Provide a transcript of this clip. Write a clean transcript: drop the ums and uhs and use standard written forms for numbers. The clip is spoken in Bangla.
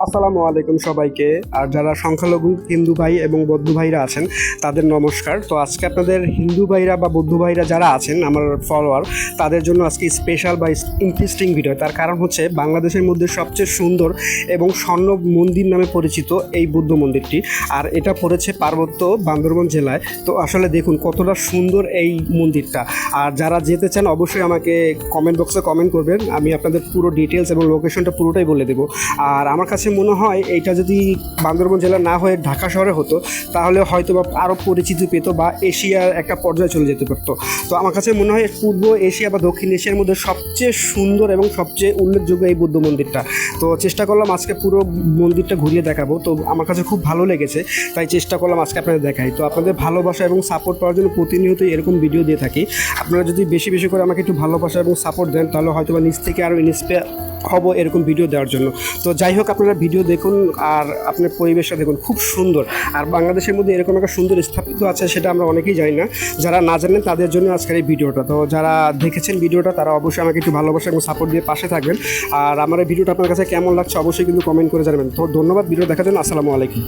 আসসালামু আলাইকুম সবাইকে। আর যারা সংখ্যালঘু হিন্দু ভাই এবং বৌদ্ধ ভাইরা আছেন তাদের নমস্কার। তো আজকে আপনাদের হিন্দু ভাইরা বা বৌদ্ধ ভাইরা যারা আছেন আমার ফলোয়ার, তাদের জন্য আজকে স্পেশাল বা ইন্টারেস্টিং ভিডিও। তার কারণ হচ্ছে বাংলাদেশের মধ্যে সবচেয়ে সুন্দর এবং স্বর্ণ মন্দির নামে পরিচিত এই বুদ্ধ মন্দিরটি। আর এটা পড়েছে পার্বত্য বান্দরবান জেলায়। তো আসলে দেখুন কতটা সুন্দর এই মন্দিরটা। আর যারা যেতে চান অবশ্যই আমাকে কমেন্ট বক্সে কমেন্ট করবেন, আমি আপনাদের পুরো ডিটেলস এবং লোকেশনটা পুরোটাই বলে দেবো। আর আমার কাছে মনে হয় এইটা যদি বান্দরবান জেলা না হয়ে ঢাকা শহরে হতো তাহলে হয়তো বা আরও পরিচিতি পেত বা এশিয়ার একটা পর্যায়ে চলে যেতে পারতো। তো আমার কাছে মনে হয় পূর্ব এশিয়া বা দক্ষিণ এশিয়ার মধ্যে সবচেয়ে সুন্দর এবং সবচেয়ে উল্লেখযোগ্য এই বৌদ্ধ মন্দিরটা। তো চেষ্টা করলাম আজকে পুরো মন্দিরটা ঘুরিয়ে দেখাবো। তো আমার কাছে খুব ভালো লেগেছে, তাই চেষ্টা করলাম আজকে আপনাদের দেখাই। তো আপনাদের ভালোবাসা এবং সাপোর্ট পাওয়ার জন্য প্রতিনিয়তই এরকম ভিডিও দিয়ে থাকি। আপনারা যদি বেশি বেশি করে আমাকে একটু ভালোবাসা এবং সাপোর্ট দেন তাহলে হয়তো বা নিজ থেকে আরও ইন্সপায়ার হব এরকম ভিডিও দেওয়ার জন্য। তো যাই হোক, আপনারা ভিডিও দেখুন আর আপনার পরিবেশটা দেখুন, খুব সুন্দর। আর বাংলাদেশের মধ্যে এরকম একটা সুন্দর স্থাপিত আছে সেটা আমরা অনেকেই জানি না। যারা না জানেন তাদের জন্য আজকের এই ভিডিওটা। তো যারা দেখেছেন ভিডিওটা তারা অবশ্যই আমাকে একটু ভালোবাসা এবং সাপোর্ট দিয়ে পাশে থাকবেন। আর আমার এই ভিডিওটা আপনার কাছে কেমন লাগছে অবশ্যই কিন্তু কমেন্ট করে জানাবেন। তো ধন্যবাদ ভিডিও দেখার জন্য। আসসালামু আলাইকুম।